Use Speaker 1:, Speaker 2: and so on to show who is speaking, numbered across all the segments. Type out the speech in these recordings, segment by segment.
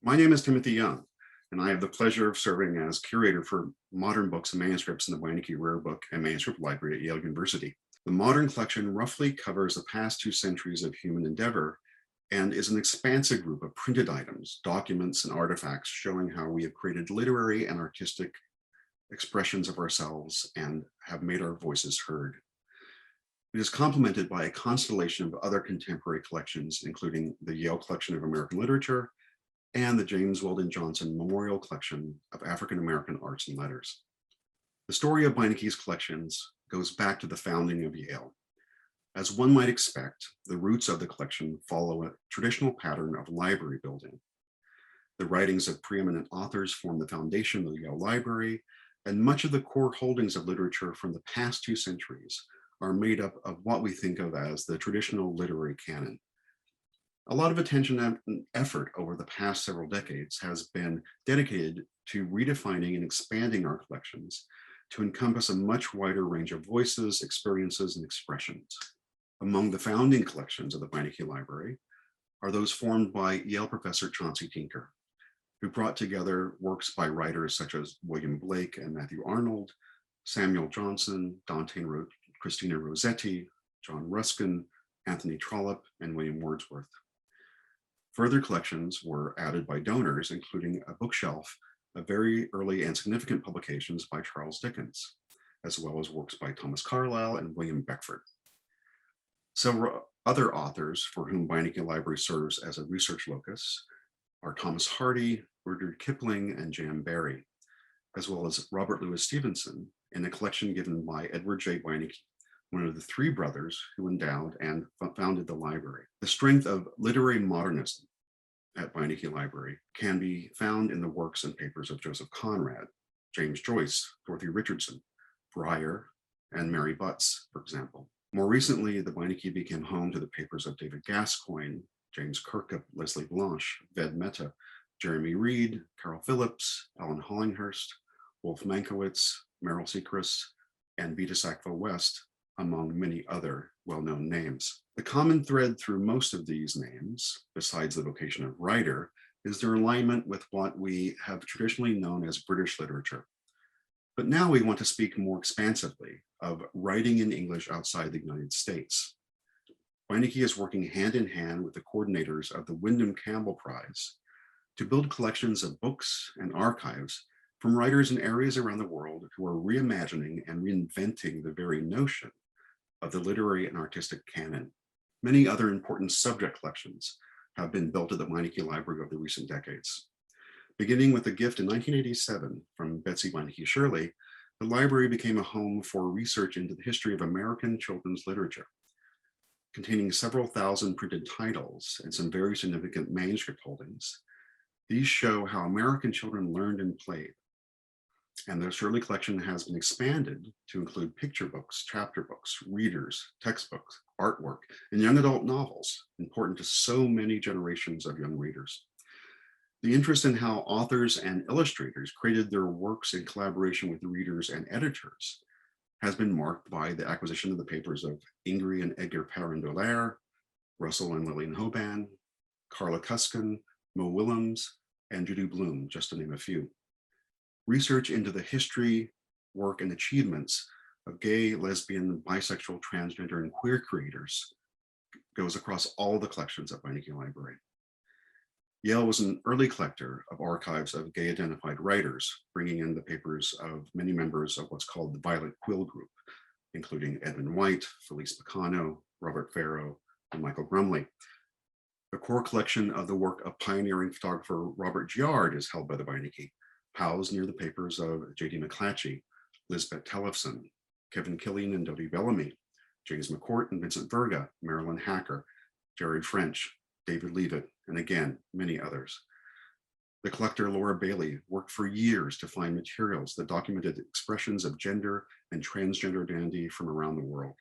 Speaker 1: My name is Timothy Young, and I have the pleasure of serving as curator for modern books and manuscripts in the Beinecke Rare Book and Manuscript Library at Yale University. The modern collection roughly covers the past 2 centuries of human endeavor and is an expansive group of printed items, documents, and artifacts showing how we have created literary and artistic expressions of ourselves and have made our voices heard. It is complemented by a constellation of other contemporary collections, including the Yale Collection of American Literature and the James Weldon Johnson Memorial Collection of African American Arts and Letters. The story of Beinecke's collections goes back to the founding of Yale. As one might expect, the roots of the collection follow a traditional pattern of library building. The writings of preeminent authors form the foundation of the Yale Library, and much of the core holdings of literature from the past 2 centuries are made up of what we think of as the traditional literary canon. A lot of attention and effort over the past several decades has been dedicated to redefining and expanding our collections to encompass a much wider range of voices, experiences, and expressions. Among the founding collections of the Beinecke Library are those formed by Yale professor Chauncey Tinker, who brought together works by writers such as William Blake and Matthew Arnold, Samuel Johnson, Dante and Christina Rossetti, John Ruskin, Anthony Trollope, and William Wordsworth. Further collections were added by donors, including a bookshelf of very early and significant publications by Charles Dickens, as well as works by Thomas Carlyle and William Beckford. Several other authors for whom Beinecke Library serves as a research locus are Thomas Hardy, Rudyard Kipling, and J.M. Barrie, as well as Robert Louis Stevenson in a collection given by Edward J. Beinecke, one of the three brothers who endowed and founded the library. The strength of literary modernism at Beinecke Library can be found in the works and papers of Joseph Conrad, James Joyce, Dorothy Richardson, Breyer, and Mary Butts, for example. More recently, the Beinecke became home to the papers of David Gascoigne, James Kirkup, Leslie Blanche, Ved Mehta, Jeremy Reed, Carol Phillips, Alan Hollinghurst, Wolf Mankiewicz, Meryl Sechrest, and Vita Sackville-West, among many other well-known names. The common thread through most of these names, besides the vocation of writer, is their alignment with what we have traditionally known as British literature. But now we want to speak more expansively of writing in English outside the United States. Beinecke is working hand in hand with the coordinators of the Wyndham Campbell Prize to build collections of books and archives from writers in areas around the world who are reimagining and reinventing the very notion of the literary and artistic canon. Many other important subject collections have been built at the Beinecke Library over the recent decades. Beginning with a gift in 1987 from Betsy Beinecke Shirley, the library became a home for research into the history of American children's literature, containing several thousand printed titles and some very significant manuscript holdings. These show how American children learned and played. And the Shirley collection has been expanded to include picture books, chapter books, readers, textbooks, artwork, and young adult novels, important to so many generations of young readers. The interest in how authors and illustrators created their works in collaboration with readers and editors has been marked by the acquisition of the papers of Ingrid and Edgar Perrin Dolaire, Russell and Lillian Hoban, Carla Cuskin, Mo Willems, and Judy Blume, just to name a few. Research into the history, work, and achievements of gay, lesbian, bisexual, transgender, and queer creators goes across all the collections at Beinecke Library. Yale was an early collector of archives of gay identified writers, bringing in the papers of many members of what's called the Violet Quill Group, including Edmund White, Felice Picano, Robert Farrow, and Michael Grumley. The core collection of the work of pioneering photographer Robert Giard is held by the Beinecke, housed near the papers of J.D. McClatchy, Lisbeth Tellefson, Kevin Killian and Dodie Bellamy, James McCourt and Vincent Verga, Marilyn Hacker, Jared French, David Leavitt, and again, many others. The collector Laura Bailey worked for years to find materials that documented expressions of gender and transgender identity from around the world.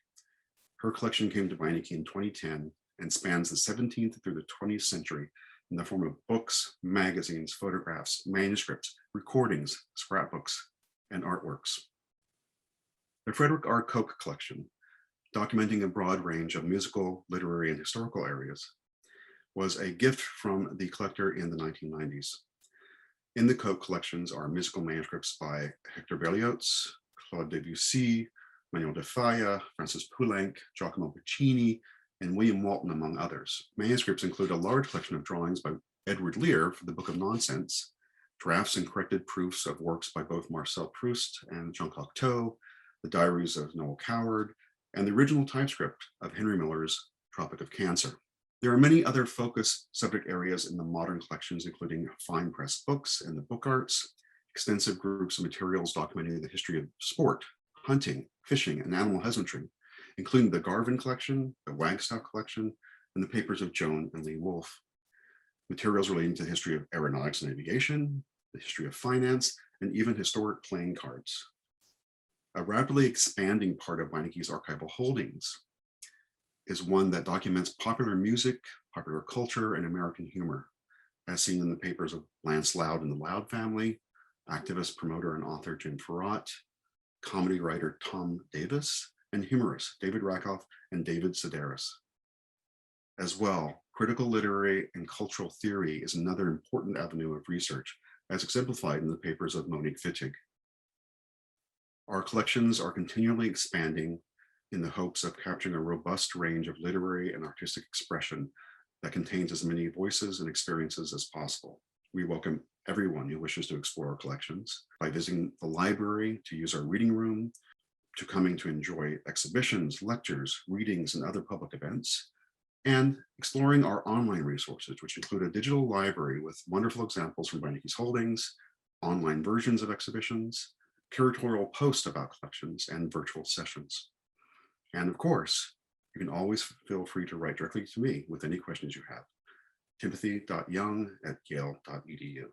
Speaker 1: Her collection came to Beinecke in 2010 and spans the 17th through the 20th century in the form of books, magazines, photographs, manuscripts, recordings, scrapbooks, and artworks. The Frederick R. Koch collection, documenting a broad range of musical, literary, and historical areas, was a gift from the collector in the 1990s. In the Cope collections are musical manuscripts by Hector Berlioz, Claude Debussy, Manuel de Falla, Francis Poulenc, Giacomo Puccini, and William Walton, among others. Manuscripts include a large collection of drawings by Edward Lear for the Book of Nonsense, drafts and corrected proofs of works by both Marcel Proust and Jean Cocteau, the diaries of Noel Coward, and the original typescript of Henry Miller's Tropic of Cancer. There are many other focus subject areas in the modern collections, including fine press books and the book arts, extensive groups of materials documenting the history of sport, hunting, fishing, and animal husbandry, including the Garvin collection, the Wagstaff collection, and the papers of Joan and Lee Wolfe. Materials relating to the history of aeronautics and aviation, the history of finance, and even historic playing cards. A rapidly expanding part of Weineke's archival holdings is one that documents popular music, popular culture, and American humor, as seen in the papers of Lance Loud and the Loud family, activist, promoter, and author Jim Farrat, comedy writer Tom Davis, and humorist David Rakoff and David Sedaris. As well, critical literary and cultural theory is another important avenue of research, as exemplified in the papers of Monique Wittig. Our collections are continually expanding in the hopes of capturing a robust range of literary and artistic expression that contains as many voices and experiences as possible. We welcome everyone who wishes to explore our collections by visiting the library, to use our reading room, to coming to enjoy exhibitions, lectures, readings, and other public events, and exploring our online resources, which include a digital library with wonderful examples from Weineke's holdings, online versions of exhibitions, curatorial posts about collections, and virtual sessions. And of course, you can always feel free to write directly to me with any questions you have. timothy.young@yale.edu.